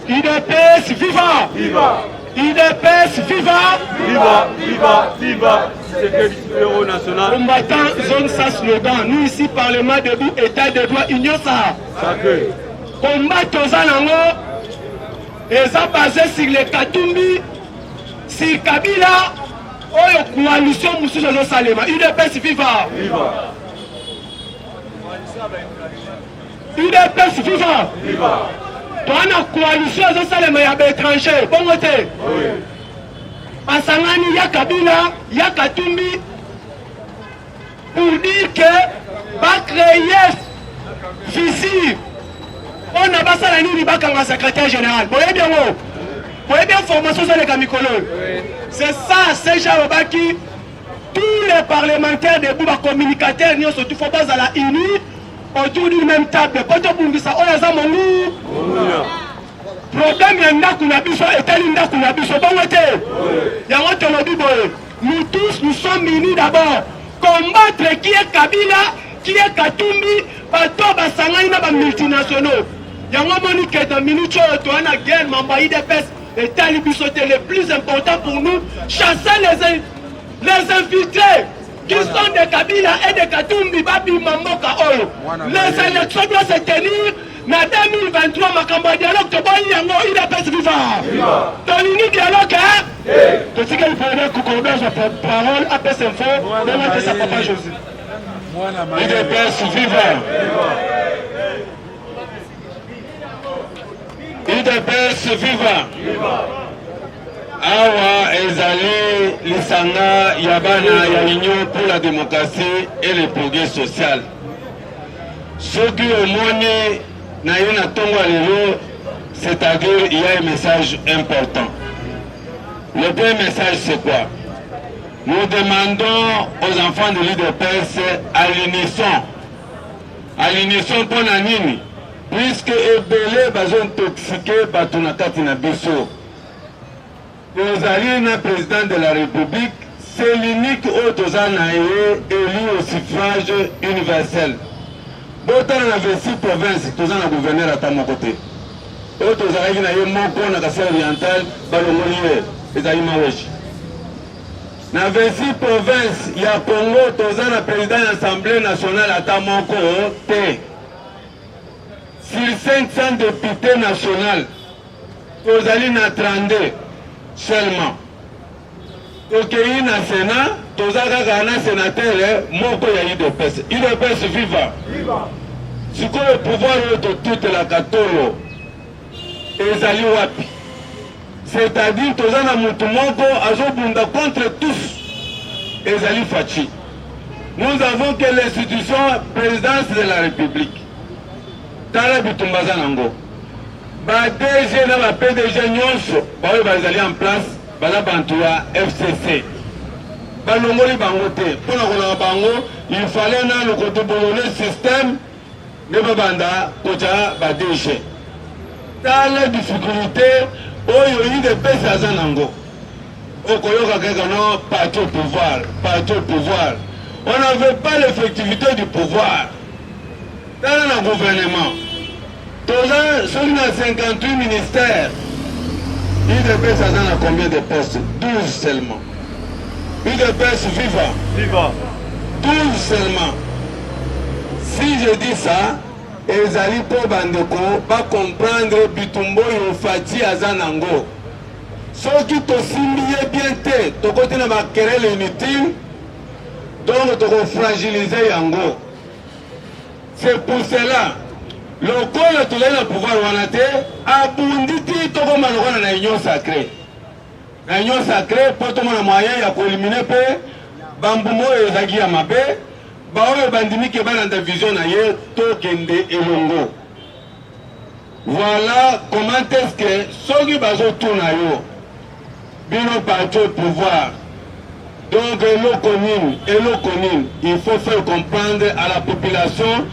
UDPS, viva! Viva! UDPS, viva! Viva! Viva! Viva! Secrétaire national. Combattant zone sa slogan. Nous ici, Parlement debout, État de droit, Union ça. Sacré. Combat Tozanango. Et ça basé sur les Katumbi, sur Kabila, ou coalition Moussou Salema. UDPS, viva! Viva! UDPS, viva! Viva! Toi, la coalition de Salema, il y a étranger. Bon côté. Oui. Asangani, il y a Kabila, il y a Katumbi. Pour dire que va créer fissure. On n'a pas ça la nuit, il va comme secrétaire général. Vous voyez bien où? Vous voyez bien formation sur les camicolons. C'est ça, c'est Jarobaki. Tous les parlementaires de Bouba communicateurs, il ne faut pas à la unie autour d'une même table. Quand on dit ça, on a ça, mon loup. Problème, il y a un qu'on a vu ça, et tel qu'on a vu ça. Bon, il y a un qu'on a vu. Nous tous, nous sommes unis d'abord. Combattre qui est Kabila, qui est Katumbi, bateau basangani na ba multinationaux. Il y a un moment qui est dans minute, tu as une guerre, m'envoyer des pèses, et talibisoté le plus important pour nous, chasser les infiltrés qui sont des Kabila et des Katumbi, Babi Mamoka Oyo. Les élections doivent se tenir. En 2023, ma campagne dialogue, tu vas y aller, il a pas vivant. Ton ligne dialogue, hein? Tu sais qu'il faudrait que qu'on donne sa parole à PES Info, demandez ça papa José. Il est PES vivant. Il est PES vivant. Awa ezali lisanga yabana ya l'Union pour la démocratie et le progrès social. Ce qui au moins c'est-à-dire il y a un message important. Le premier message c'est quoi? Nous demandons aux enfants de l'UDPS à l'unisson pour la nini, puisque ebele bazon toxiqué batunakati na biso. Le président de la République, c'est l'unique autozana élu au suffrage universel. Botan na 26 provinces, tous en gouverneur à mon côté. Autres arrivent na yemoko na Kasai oriental, balongolié, les aïma wesh. Na 26 provinces, il y a Congo, tous en président de l'Assemblée nationale à mon côté. Sur 500 députés nationaux, tous allez na 32 seulement. Ok, il na Sénat. Tozaka na sénateur moko ya UDPS. UDPS viva. Si le pouvoir de toute la katolo ezali wapi. C'est-à-dire tozana mutu moko azobunda contre tous. Ezali fachi. Nous avons que l'institution présidence de la République. Tala bitumbaza nango. Ba DG na ba PDG nyonso ba bazali en place bala bantua FCC. Balongoli bango te pona kolanga bango il fallait na le côté bolone système ne babanda kocha badeshe tala difficulté oyo yi de pesa zanango okoyoka kaka no parti au pouvoir on n'avait pas l'effectivité du pouvoir dans le gouvernement toza sur les 58 ministères, UDPS a combien de postes? 12 seulement. UDPS viva. Viva. 12 seulement. Si je dis ça, ezali po bandeko pas comprendre bitumbo yo fati azanango. Soki tosimbi bien te, tokoti na makerele inutile, donc toko fragiliser yango. C'est pour cela, le col tout le pouvoir wanate abunditi toko malokana na union sacrée. Na union sacrée pour tout mon moyen ya ko éliminer pe bambumo ezaki ya mabe. Baoyo bandimi ke bana da vision na ye to kende elongo. Voilà comment est-ce que soki bazo tourna yo bino parti au pouvoir. Donc Elokonine, il faut faire comprendre à la population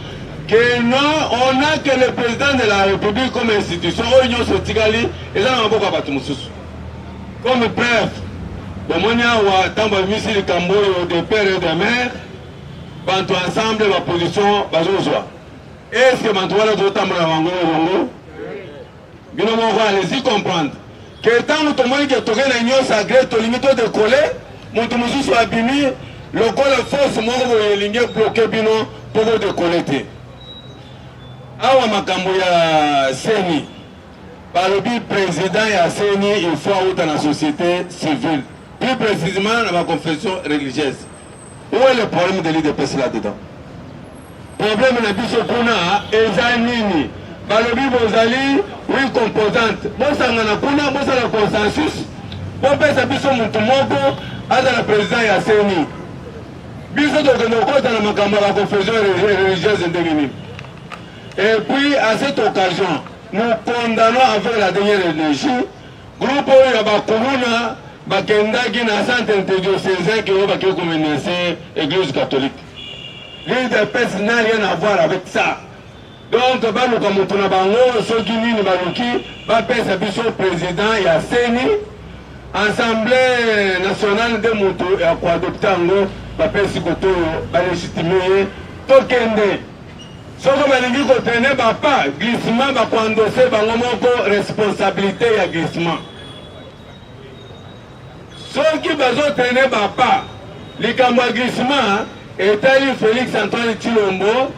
que non, on n'a que le président de la République comme institution au union sotigali et là on va pas battre mususu. Comme preuve, le monia wa tamba misili kamboyo de père et de mère. Bantu ensemble la position bazozwa. Est-ce que bantu wala zotambola wango wango? Bino mo allez-y comprendre. Que tant nous tomoni que toke na union sacrée to limite de coller, mutu mususu abimi, lokola force moko boyelinge bloquer bino pour de collecter. Awa makambo ya Seni. Balobi président ya Seni il faut out dans la société civile. Plus précisément dans la confession religieuse. Où est le problème de l'UDPS là-dedans? Problème na biso kuna eza nini? Balobi bozali oui composante. Bosanga na kuna bosala consensus. Bopesa biso mutu moko aza la président ya Seni. Biso tokende okota na makambo ya confession religieuse ndenge nini. Et puis à cette occasion, nous condamnons avec la dernière énergie groupe ya bakuluna bakendaki na centre interdiocésain qui va menacer l'église catholique. L'UDPS n'a rien à voir avec ça. Donc, baluka mutuna bango, soki nini baluki, bapesa biso président ya Seni, Assemblée nationale de mutu ya kwa adoptango, bapesi kotoyo, balégitimer, tokende. Soko balingi kotraîner bapa, glissement bakwandose bango moko responsabilité ya glissement. Ceux qui besoin traîner bapa, les glissement, etali Félix Antoine Tshilombo,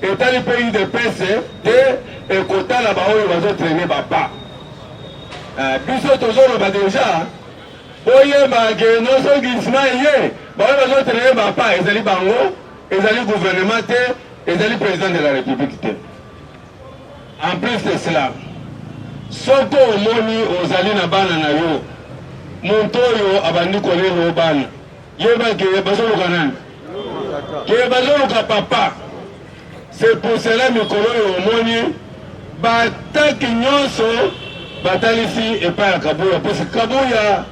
etali pays de PC, et kota la bao ils besoin traîner bapa. Biso toujours ba déjà, oye ba que non ce glissement yé, ba besoin traîner bapa, ezali bango, ezali gouvernement te, ezali président de la République te. En plus de cela, soko omoni ozali na bana na yo. Montoyo abandi kolelo bana yeba ke bazoluka nani ke bazoluka papa. C'est pour cela mikolo yo omoni bataki nyonso batalisi epai ya Kabuya parce que Kabuya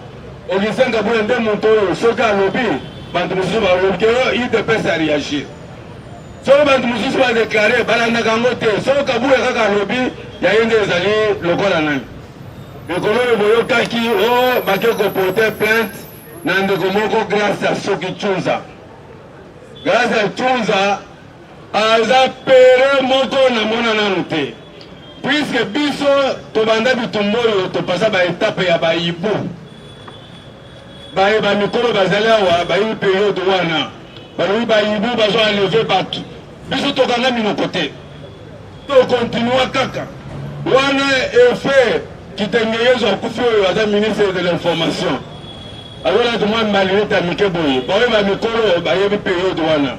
Augustin Kabuya nde montoyo soki alobi bantu mosusu balobi ke UDPS a réagir soki bantu mosusu badeklare balandaka yango te soki Kabuya kaka alobi yaye nde ezali lokola nani. Le colonel Boyokaki, oh, Baké porter plainte, n'andeko moko grâce à Soki Tchunza. Grâce à Tchunza, aza pere moko na mona nanute. Puisque biso, tobanda bitumboyo, topasa ba étape ya ba ibu. Ba mikolo bazali awa, ba ibu période wana. Ba ibu bazo enlever batu. Biso tokanga minokote. To continue kaka. Wana effet. Qui tengeyezo akufi oyo aza ministre de l'information azola tumwa malileta mike boye baoyo bamikolo bayebi periode wana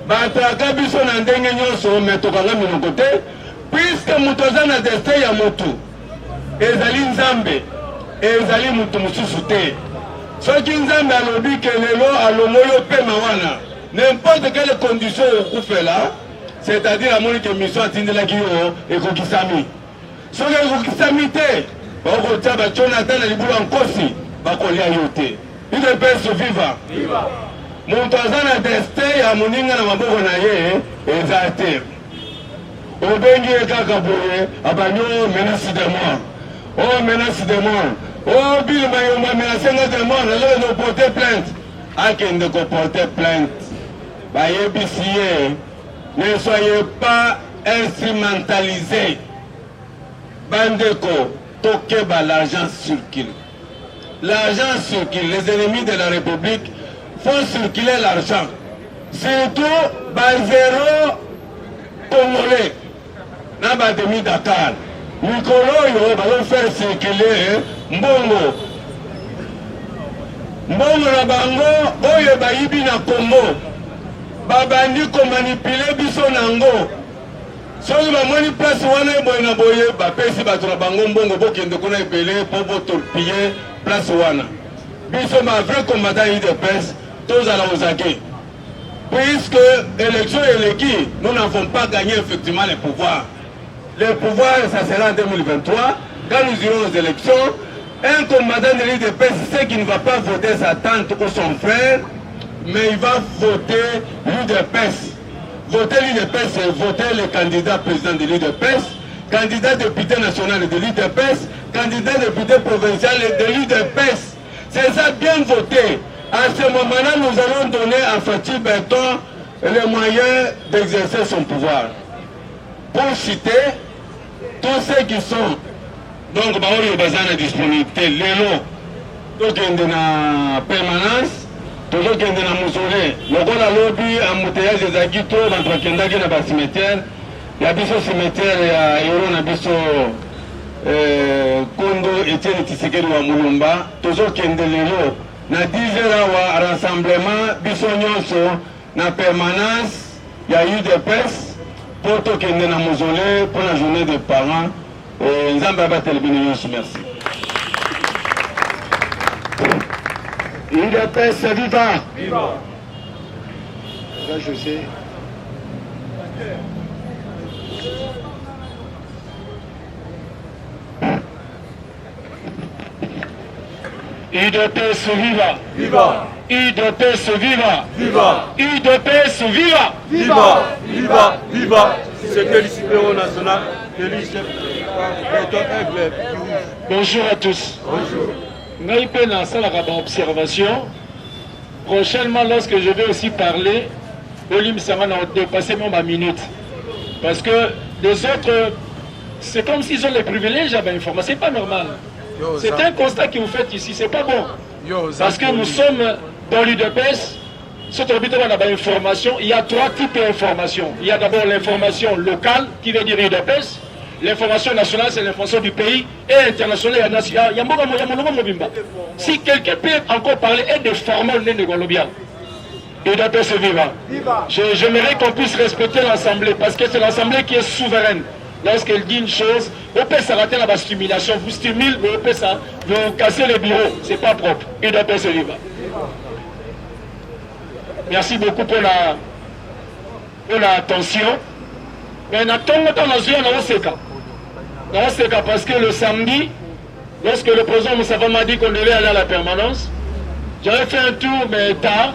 batraka biso na ndenge nyonso me tokanga minoko te puisque moto aza na destin ya motu ezali nzambe ezali motu mosusu te soki nzambe alobi ke lelo alongo yo pema wana n'importe quelle condition okufela c'est-à-dire amoni ke mission atindelaki yo ekokisami soki ekokisami te bakotia batyona na libulu ya nkosi bakolia yo te. UDPS viva moto aza na destin ya moninga na maboko na ye eza te. Obengi ye kaka boye abani o menace de mort, o menace de mort, o bilima yomba menacenga de mort nazoki koporte plainte akende koporte plainte bayebisi ye ne soyez pas instrumentalisé. Bandeko, Tokeba, l'argent circule. L'argent circule. Les ennemis de la République font circuler l'argent. Surtout, Bazero Congolais. N'a pas demi Dakar. Mikolo, va faire circuler Mbongo. Mbongo na bango, oyo bayibi na Congo. Babandi ko manipuler biso nango. Soki bamoni place wana boye na boye bapesi bato na bango mbongo bokende kuna ebele po botorpiller place wana. Biso ma vrai combattant UDPS tozala ozake. Puisque élection éleki, nous n'avons pas gagné effectivement les pouvoirs. Le pouvoir, ça sera en 2023. Quand nous irons aux élections, un combattant de l'UDPS sait qu'il ne va pas voter sa tante ou son frère, mais il va voter l'UDPS. Voter l'UDPS, c'est voter le candidat président de l'UDPS, candidat député national de l'UDPS, candidat député provincial de l'UDPS. C'est ça bien voté. À ce moment-là, nous allons donner à Fatih Berton les moyens d'exercer son pouvoir. Pour citer tous ceux qui sont donc Baori Bazana disponibilité, Lélo, donc il y a une permanence. Toujours qu'il y a un mausolée. Le rôle à lobby, un moutillage des aguitos, dans le Kendaki, dans le cimetière. Il y a un cimetière, il y a un biso Kondo, Etienne Tshisekedi wa Mulumba. Toujours qu'il y a un lélo. Na 10 heures, à rassemblement, biso nyonso, na permanence, il y a eu des pèses. Pour tout qu'il y a un mausolée, pour la journée des parents. Nzamba Telebini Yonsu, merci. UDPS viva! Viva! Là, je sais. UDPS viva! Viva! UDPS viva! Viva! UDPS viva! Viva! Viva! Viva! C'était le super national, élu chef de Bonjour à tous. Bonjour. Ngai pe na salaka ba observation. Prochainement, lorsque je vais aussi parler, Olim Sama n'a dépassé même ma minute. Parce que les autres, c'est comme s'ils ont les privilèges à l'information. C'est pas normal. C'est un constat que vous faites ici, c'est pas bon. Parce que nous sommes dans l'UDPS. Il y a 3 types d'informations. Il y a d'abord l'information locale, qui veut dire UDPS. L'information nationale, c'est l'information du pays, et internationale, il y a si quelqu'un peut encore parler et de former le Négolobia, UDPS viva. J'aimerais qu'on puisse respecter l'Assemblée, parce que c'est l'Assemblée qui est souveraine. Lorsqu'elle dit une chose, on peut s'arrêter la stimulation, vous stimule, mais on peut ça, vous cassez les bureaux, c'est pas propre. UDPS viva. Merci beaucoup pour l'attention. Mais parce que le samedi, lorsque le président Moussava m'a dit qu'on devait aller à la permanence, j'avais fait un tour, mais tard.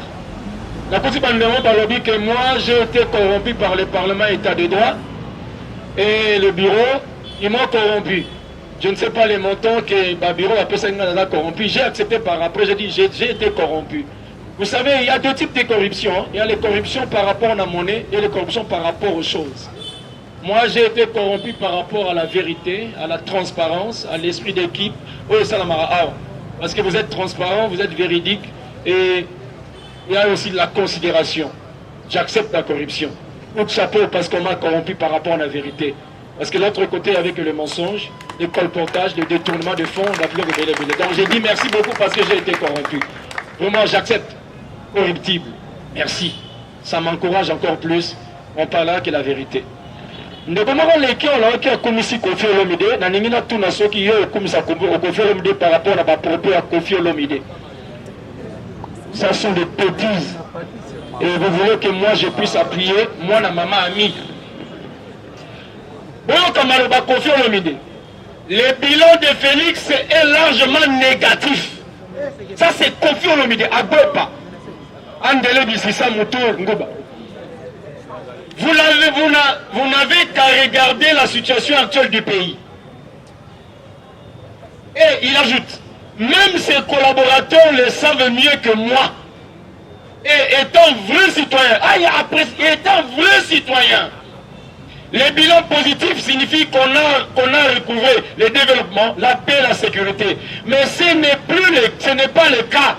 La petite bande par le dit que moi, j'ai été corrompu par le Parlement État de droit. Et le bureau, ils m'ont corrompu. Je ne sais pas les montants que le bureau a corrompu. J'ai accepté par après, j'ai dit j'ai été corrompu. Vous savez, il y a 2 types de corruption. Il y a les corruptions par rapport à la monnaie et les corruptions par rapport aux choses. Moi, j'ai été corrompu par rapport à la vérité, à la transparence, à l'esprit d'équipe. Parce que vous êtes transparent, vous êtes véridique et il y a aussi de la considération. J'accepte la corruption. Coup de chapeau parce qu'on m'a corrompu par rapport à la vérité. Parce que l'autre côté, avec le mensonge, le colportage, le détournement de fonds, la fleur de bélé. Donc j'ai dit merci beaucoup parce que j'ai été corrompu. Vraiment, j'accepte. Corruptible. Merci. Ça m'encourage encore plus. On parlera que la vérité. Nous avons les cas qui ont commis Kofi Olomide. Nous avons tous ceux qui ont commis Kofi Olomide par rapport à la propos à Kofi Olomide. Ça sont des bêtises. Et vous voulez que moi je puisse appuyer, moi, ma maman amie. Kofi Olomide. Le bilan de Félix est largement négatif. Ça c'est Kofi Olomide, à Gopa. Andele Bississa Moutour Ngouba. Vous n'avez qu'à regarder la situation actuelle du pays. Et il ajoute, même ses collaborateurs le savent mieux que moi. Et étant vrai citoyen, étant vrai citoyen, Les bilans positifs signifient qu'on a recouvré le développement, la paix, la sécurité. Mais ce n'est pas le cas.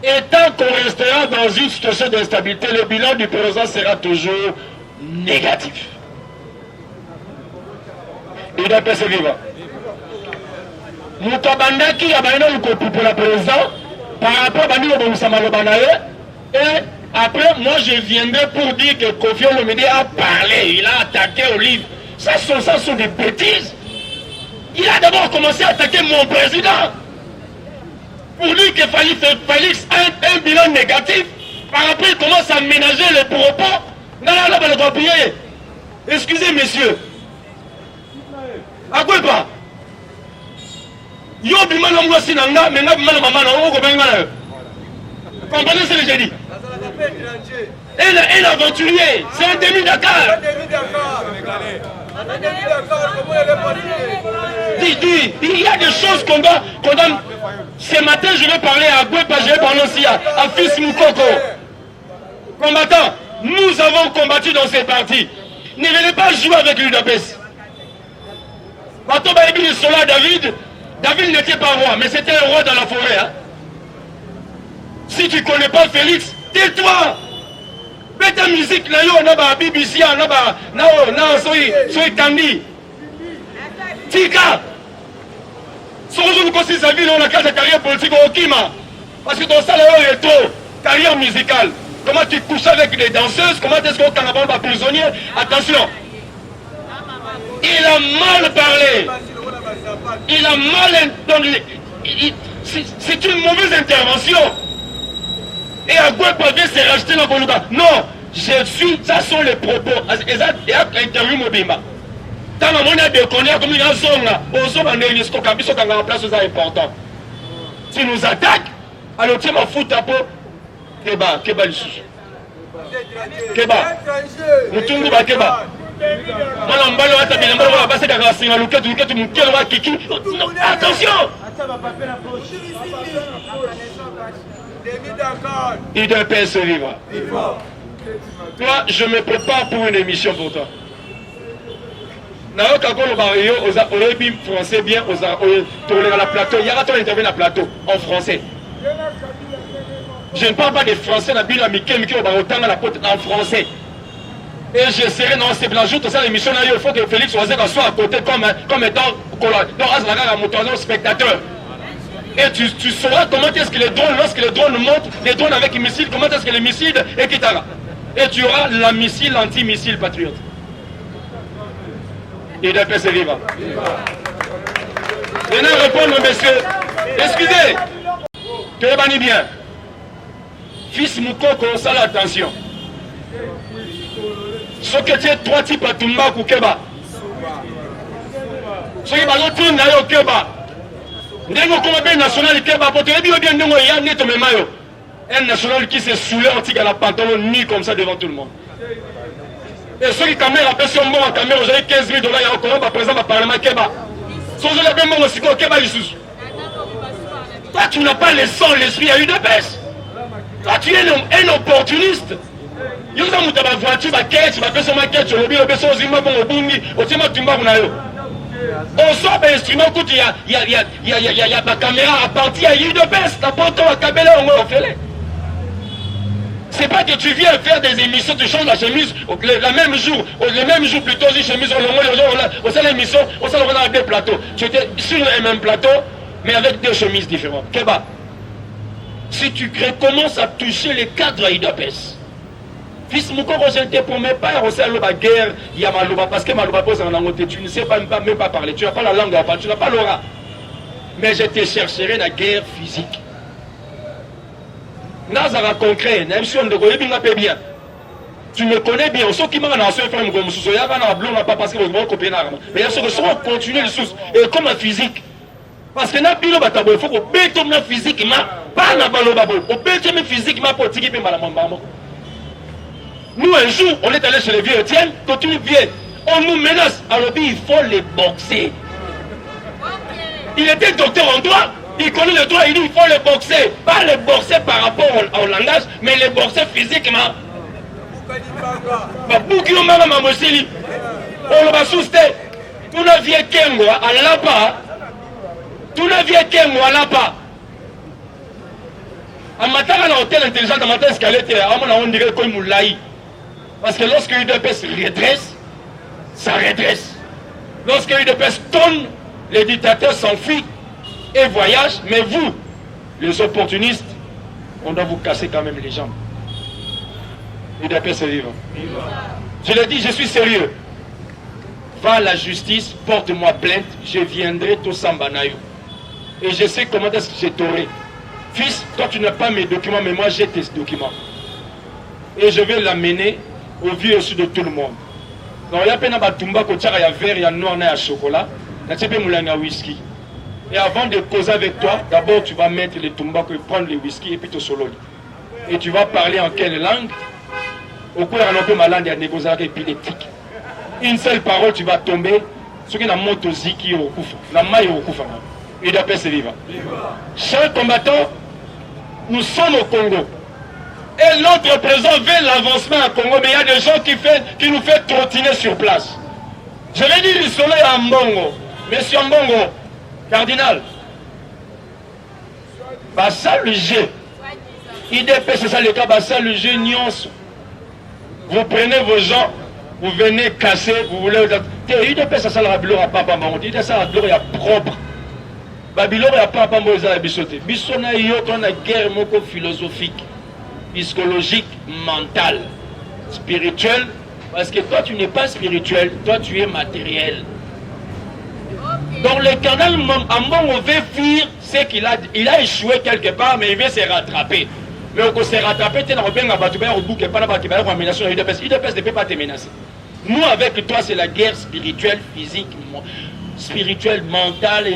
Et tant qu'on restera dans une situation d'instabilité, le bilan du président sera toujours négatif. Il doit persévérer. Moukabandaki a baïna le copier pour la président par rapport à Bani Oboussamalobanaye. Et après, moi je viendrai pour dire que Kofi Olomide a parlé, il a attaqué Olive. Ça sont des bêtises. Il a d'abord commencé à attaquer mon président. Pour dire qu'il fallait un bilan négatif. Par après, il commence à ménager les propos. Non, excusez, messieurs. À quoi pas? Yo bima na mwasi na nga mais nga bima na mama na oko benga na. Comprenez ce que j'ai dit? Un aventurier, c'est un demi-Dakar. Dis, il y a des choses qu'on doit. Ce matin, je vais parler à Gwepa, je vais parler aussi à Fils Moukoko. Combattants, nous avons combattu dans ces partis. Ne venez pas jouer avec l'UDPS. David n'était pas roi, mais c'était un roi dans la forêt. Hein? Si tu ne connais pas Félix, tais-toi. Mets ta musique, là, on a BBC, on a soy Kandi. Tika. Si vous connaissez sa vie, on a une carrière politique au Kima. Parce que ton salaire est trop. Carrière musicale. Comment tu couches avec des danseuses? Comment est-ce qu'on carnaval va prisonnier? Attention. Il a mal parlé. Il a mal entendu. C'est une mauvaise intervention. Et à quoi vient se racheter dans Boluba? Non, je suis. Ça sont les propos. Et à l'interview Mobimba. Tant que on a déconné, comme il y a un son là, on s'en va jusqu'au cabinet, on a en place, c'est important. Si nous attaquent, alors tu m'en fous ta peau. Keba ici. Keba. Mutungu ba Keba. Attention! Il doit pas se vivre. Toi, je me prépare pour une émission pour toi. Français bien, la plateau. Il y aura ton interview dans la plateau en français. Je ne parle pas des Français, en français. Et je serai dans ces blancs jours, tout ça, l'émission là, il faut que Félix Oazeka soit à côté comme étant dans spectateur. Et tu sauras comment est-ce que les drones, lorsque les drones montent, les drones avec les missiles, comment est-ce que les missiles et Kitara. Et tu auras la missile, l'anti-missile patriote. Il doit faire ses vivants. Venez répondre, messieurs. Excusez. Que le banni bien. Fils Moukoko, ça l'attention. Ce que tu es trois types à Tumba ou Keba. Ce qui va l'autre au Keba. N'engo comme bien national Keba, pour te dire bien n'engo y a net au maillot. Un national qui s'est saoulé en tigre à la pantalon nu comme ça devant tout le monde. Et ceux qui caméra appellent son bon en caméra, vous avez 15 000 $, il y a encore par exemple, au Parlement Keba. Si vous avez bien bon aussi, Keba Issous. Toi, tu n'as pas le sang, l'esprit à UDPS. Toi, tu es un opportuniste. Il y a une voiture, tu vas faire son maquette, tu vas faire son zimba, bon, au bungi, au tima tumba, on sort un instrument, écoute, il y a ma caméra à partir à UDPS, t'as pas ton cabella, on fait. C'est pas que tu viens faire des émissions, tu changes la chemise, le même jour plutôt, une chemise, on sait l'émission, on sait dans deux plateaux. Tu étais sur le même plateau, mais avec deux chemises différentes. Keba, si tu commences à toucher les cadres à UDPS, Fils Moukoko, je ne te promets pas, on sait la guerre, il y a Malouba, parce que Malouba pose en langue, tu ne sais même pas parler, tu n'as pas la langue à parler, tu n'as pas l'aura. Mais je te chercherai la guerre physique. Nazara concret, même si on ne connaît bien. Tu me connais bien, ceux qui m'ont annoncé un frère, il y a un blond, pas parce que vous copiez l'arme. Mais il y a ceux qui sont continuer les sous, et comme la physique. Parce que il faut qu'on bête la physique, pas la balobabo, on bête physiquement pour tirer la maman. Nous, un jour, on est allé chez les vieux Etienne, quand tu viens, on nous menace. Alors, il faut les boxer. Il était docteur en droit, il connaît le droit, il dit il faut les boxer. Pas les boxer par rapport au langage, mais les boxer physiquement. On va souster. Tout le vieux Kengo à l'apa. Tout le vieux Kengo à l'apa. En matin, à l'hôtel intelligent, en matin, on dirait comme Moulaï. Parce que lorsque l'UDPS redresse, ça redresse. Lorsque l'UDPS tourne, les dictateurs s'enfuient et voyagent. Mais vous, les opportunistes, on doit vous casser quand même les jambes. L'UDPS est vivant. Je l'ai dit, je suis sérieux. Va à la justice, porte-moi plainte, je viendrai tout Sambanayo. Et je sais comment est-ce que je t'aurai. Fils, toi tu n'as pas mes documents, mais moi j'ai tes documents. Et je vais l'amener au vu et au su de tout le monde. Donc il y a peine à Tumba, il y a vert, il y a noir, il y a chocolat, il y a whisky. Et avant de causer avec toi, d'abord tu vas mettre les Tumba, prendre les whisky et puis te solo. Et tu vas parler en quelle langue? Au cours de ma langue, il y a des négociations épileptiques. Une seule parole, tu vas tomber. Ce qui est la moto ziki au koufa. La maille au koufa. Et d'après c'est vivant. Chers combattants, nous sommes au Congo. Et notre président veut l'avancement au Congo, mais il y a des gens qui nous font trottiner sur place. Je vais dire du soleil à Mbongo. Monsieur Mbongo, cardinal, Bassa le G. IDP, c'est ça le cas, Bassa le G, Nyons. Vous prenez vos gens, vous venez casser, vous voulez... IDP, ça la Babylone à papa, il dit ça, la Babylone est propre. Babylone à papa, moi, ils ont bisoté. Bissona, il y a une guerre philosophique, psychologique, mentale, spirituelle, parce que toi, tu n'es pas spirituel, toi, tu es matériel. Donc, le canal Ambongo veut fuir, c'est qu'il a échoué quelque part, mais il veut se rattraper. Mais on s'est rattrapé, tu es dans le bien, au bout, pas là-bas, qui va avoir une menace. IDPS ne peut pas te menacer. Nous, avec toi, c'est la guerre spirituelle, physique, spirituelle, mentale,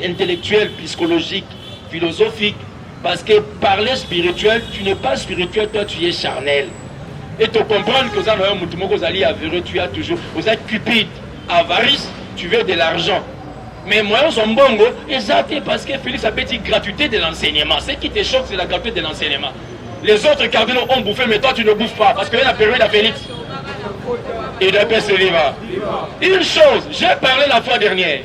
intellectuelle, psychologique, philosophique. Parce que parler spirituel, tu n'es pas spirituel, toi, tu es charnel. Et te comprendre que ça, tu as toujours, vous êtes cupide, avarice, tu veux de l'argent. Mais moi, on s'en bongo, exact, parce que Félix a dit gratuité de l'enseignement. Ce qui te choque, c'est la gratuité de l'enseignement. Les autres cardinaux ont bouffé, mais toi, tu ne bouffes pas, parce que la période à Félix. Et de paix se vivra. Une chose, j'ai parlé la fois dernière.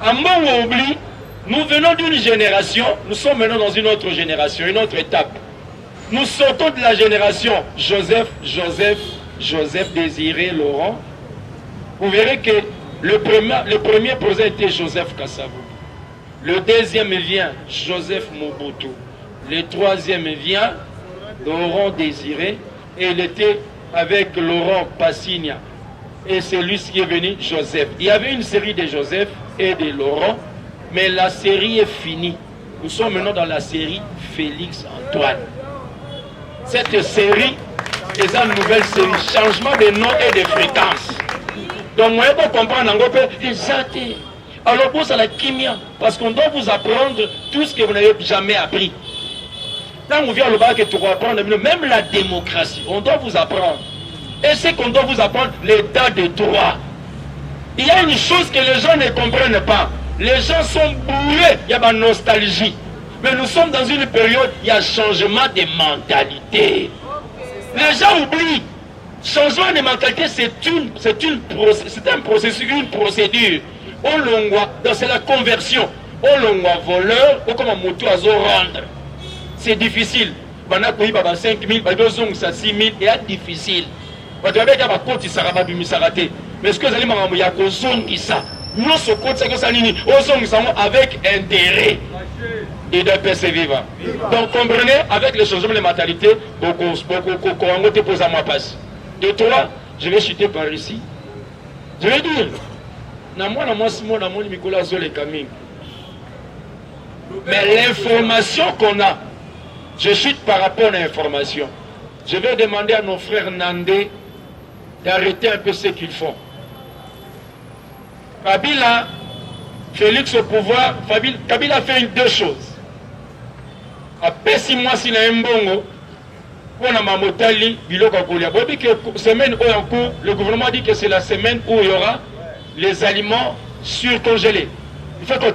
À mon oubli, nous venons d'une génération, nous sommes maintenant dans une autre génération, une autre étape. Nous sortons de la génération Joseph Désiré Laurent. Vous verrez que le premier projet était Joseph Kassabou. Le deuxième vient Joseph Mobutu. Le troisième vient Laurent Désiré. Et il était avec Laurent Passigna. Et c'est lui qui est venu, Joseph. Il y avait une série de Joseph et de Laurent. Mais la série est finie. Nous sommes maintenant dans la série Félix Antoine. Cette série est une nouvelle série. Changement de nom et de fréquence. Donc, moi, je comprendre en gros, exact. Alors, pour ça, la chimia, parce qu'on doit vous apprendre tout ce que vous n'avez jamais appris. Quand on vient au bas, que tu dois apprendre, même la démocratie, on doit vous apprendre. Et c'est qu'on doit vous apprendre l'état de droit. Il y a une chose que les gens ne comprennent pas. Les gens sont bourrés, il y a de la nostalgie. Mais nous sommes dans une période, il y a changement de mentalité. Les gens oublient. Changement de mentalité, c'est un processus, une procédure. C'est la conversion. On longwa voleur, ou comme un moto à rendre. C'est difficile. On a payé 5 000, on a 6 000, et c'est difficile. On a dit que ça va mais ce que vous allez me dire, c'est ça. Nous, ce côté, c'est que ça avec intérêt. Et de paix, c'est vivant. Donc, comprenez, avec le changement de mentalité, beaucoup te pose à ma place. De toi, je vais chuter par ici. Je vais dire, mais l'information qu'on a, je chute par rapport à l'information. Je vais demander à nos frères Nandé d'arrêter un peu ce qu'ils font. Kabila, Félix au pouvoir, Kabila fait deux choses. Après 6 mois, s'il a un bongo, on a Mamotali, Biloko Koulia. Semaine où en cours, le gouvernement dit que c'est la semaine où il y aura les aliments surcongelés. Il fait quoi?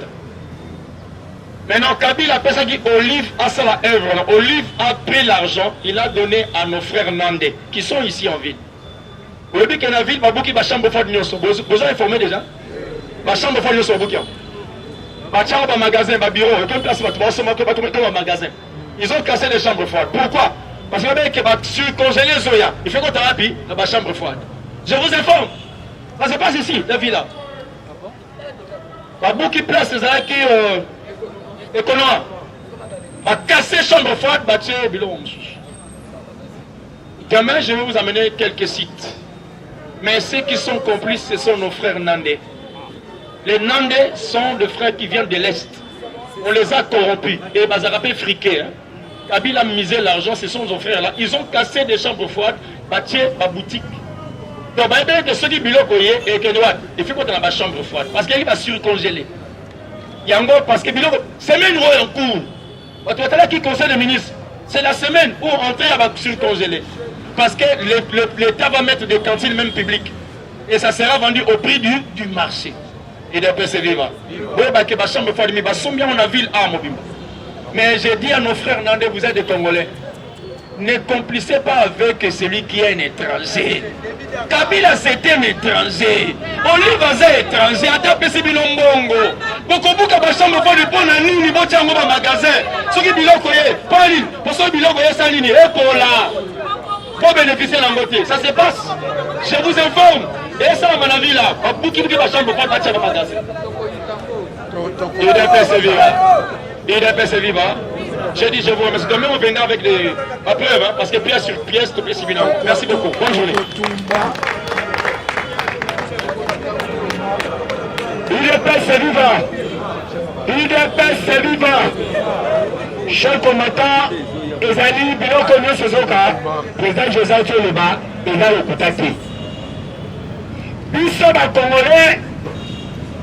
Maintenant, Kabila a ça qui Olive a ça la œuvre. Olive a pris l'argent, il a donné à nos frères Nandé, qui sont ici en ville. Vous dit que la ville, il y a chambre forte. Vous avez informé déjà? La chambre forte, il y a un magasin, un bureau, une place, un magasin. Ils ont cassé les chambres froides. Pourquoi? Parce que surcongélé Zoya. Il fait quoi thérapie dans la chambre froide? Je vous informe. Ça se passe ici, la ville là. Beaucoup qui place les arrêts qui économes. Va casser chambre froide, va tuer bilon. Demain, je vais vous amener quelques sites. Mais ceux qui sont complices, ce sont nos frères Nandais. Les Nandais sont des frères qui viennent de l'Est. On les a corrompus. Et Bazarapé friqué. Kabila a misé l'argent, ce sont nos frères là. Ils ont cassé des chambres froides, bâti ma boutique. Donc, que ceux qui biloko et que il faut qu'on ait ma chambre froide. Parce qu'il va surcongeler. Il y a encore parce que biloko, semaine où en cours. Tu vois qui conseille le ministre. C'est la semaine où entrer va surcongeler. Parce que l'État va mettre des cantines même publiques. Et ça sera vendu au prix du marché. Et de persévérer. Oui, parce que ma chambre froide, mais sont bien en la ville à Mobimba. Mais j'ai dit à nos frères Nandais, vous êtes des Congolais. Ne complissez pas avec celui qui est un étranger. Kabila c'était un étranger. Olive est étranger. Atapé c'est bilongongo. Bokobuka ba chambre froide pour na nini botiango ba magasin. Soki biloko ye, pas ligne. Pour ceux biloko ye sans ligne et pour là. Pour bénéficier de la beauté. Ça se passe. Je vous informe. Et ça à la ville là. Bouki ba chambre froide ba tiango magasin. Il est persévérant. Il est persévérant. J'ai dit, je vous remercie. Demain, on viendra avec la preuve, hein, parce que pièce sur pièce, tout est bilan. Merci beaucoup. Bonne journée. Il est persévérant. Il est persévérant. Chers combattants, Ezali, Biloko Nyosozoka, président Joseph Tcholeba, Ezali Okutaki. Biso ba Congolais,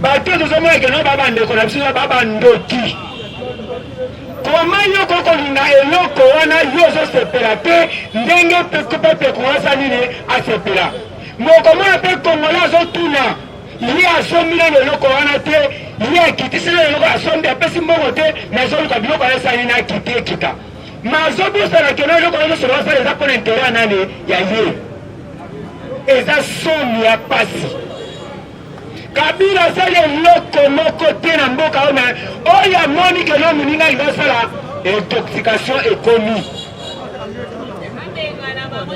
bato tozomo ekeno baba ndeko na biso baba ndoki. Comment yo kokolinga eloko wana yo ozosepela te ndenge pepe koasa nini asepela mokomona mpe kongola azotuna ye asombila eloko wana te ye akitisela eloko asombi apesi mbongo te nazoluka biloko ayesa nini akiti ekita mazobosana keno eloko azosolo asala eza mpona intere ya nani ya ye eza somi ya pasi Kabila asali eloko moko te na mboka oyo amoni ke no moninga libasala intoxication ekomi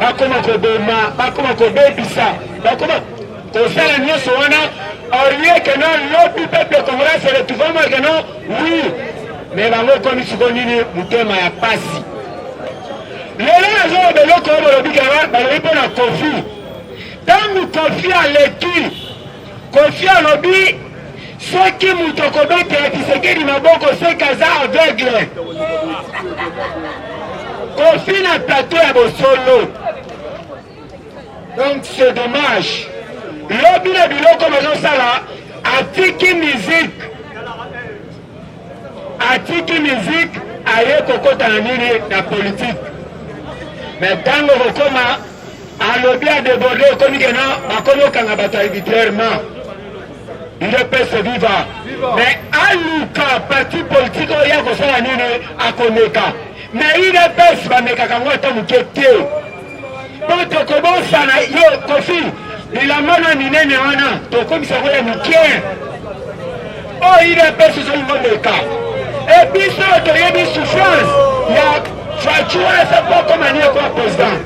bakoma koboma bakoma kobebisa bakoma kosala nyonso wana olie ke no lobi peuple congolais se retrouvama ke no oui mais bango ekomi siko nini motema ya pasi lelo nazoloba eloko oyo balobi kaka balobi mpo na kofi ntango kofi aleki Kofi alobi soki mutu akobetela Tshisekedi maboko soki aza aveugle. Kofi na plateau ya bosolo. Donc c'est dommage. Lobi na biloko bazosala atiki musique. Atiki musique aye kokota na nini na politique. Mais tango kokoma alobi a débordé okomi kena bakomi okanga bato arbitrairement. Il peut se vivre. Mais aluka parti politique oya kosala nini akomeka. Mais il peut se bameka kango ata muke te. Po tokobosana yo Kofi ilamana minene wana tokomisa koya muke. Oh il peut se zomeka. Et puis ça toyebi souffrance ya Fachua c'est pas comme un quoi président.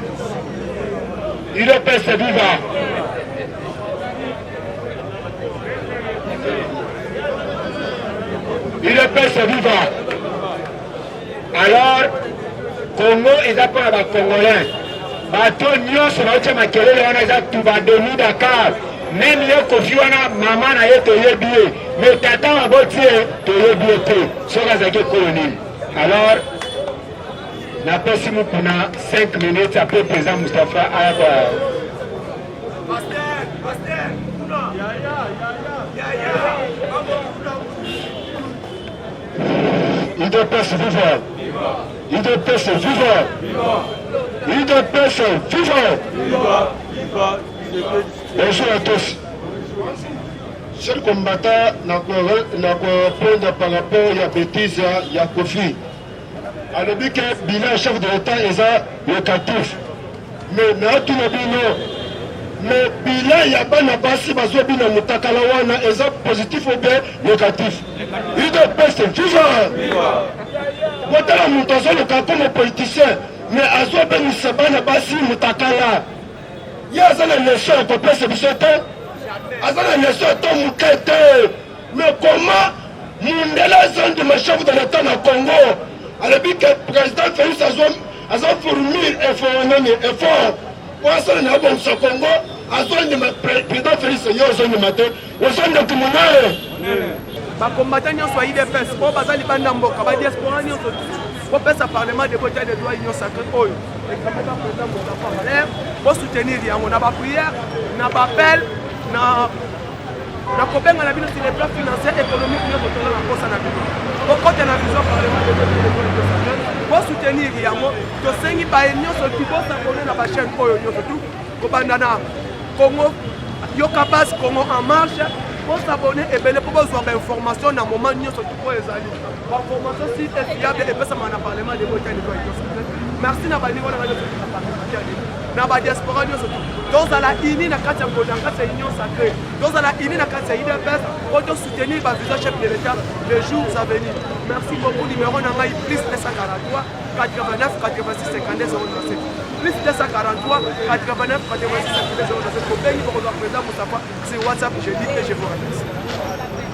Il peut se vivre. Il peut se vivre. Alors, Congo est pour les Congolais. Bateau nyonso baotia makelele wana eza tubadoni Dakar. Même les Kofi wana maman na ye toyebi ye. Mais tata maboti ye toyebi ye te. Soki azalaki colonie. Alors, napesi mukuna 5 minutes après président Moustapha Ayaba. Il doit pas se vivre. Il doit pas se vivre. Il doit pas se vivre. Bonjour à tous. Chers combattants, nous répondre par rapport à la bêtise à Kofi. Alors, dit que le bilan chef de l'État est locatif. Mais tout le bilan, mais bilan ya bana basi bazobi na mutakala wana eza positif ou bien négatif. UDPS viva. Botala moto azoluka comme politicien mais azobengisa bana basi mutakala. Ye aza na nation akopesa biso te, aza na nation to moke te. Mais comment Mundela zone de chef de l'État na Congo alobi que président Félix azo fournir effort pour asala na bongisa Congo azondima président Félix yo ozondima te ozonda kumunare bakombata nyonso ya UDPS oyo baza libanda mboka badiaspora nyonso bopesa parlement de côté de droit union sacré oyo ekamata président Moustapha Valère bosoutenir yango na baprière na bapel na kobenga na bino sur le plan financier économique nyonso toza na mposa na bino bokote na vision parlement de côté de droit union sacré bosoutenir yango tosengi baye nyonso ti bosabone na bachaîne oyo nyonso tu kobanda na Congo yoka base Congo en marche bosabone ebele mpo bozwa bainformation na moment nyonso tu oyo ezali bainformation si est fiable epesama na parlement de côté de droit union sacré. Merci na baningo na nyonso na parlement na badiaspora nyonso tu tozala ini na kati ya ngola na kati ya union sacrée tozala ini na kati ya UDPS po tosoutenir bavision chef de l'État les jours à venir. Merci beaucoup. Numéro na ngai plus 243 89 86 52 097 plus 243 89 86 52 097 kobengi bokozwa président Moustapha sur WhatsApp. Je dis et je vous remercie.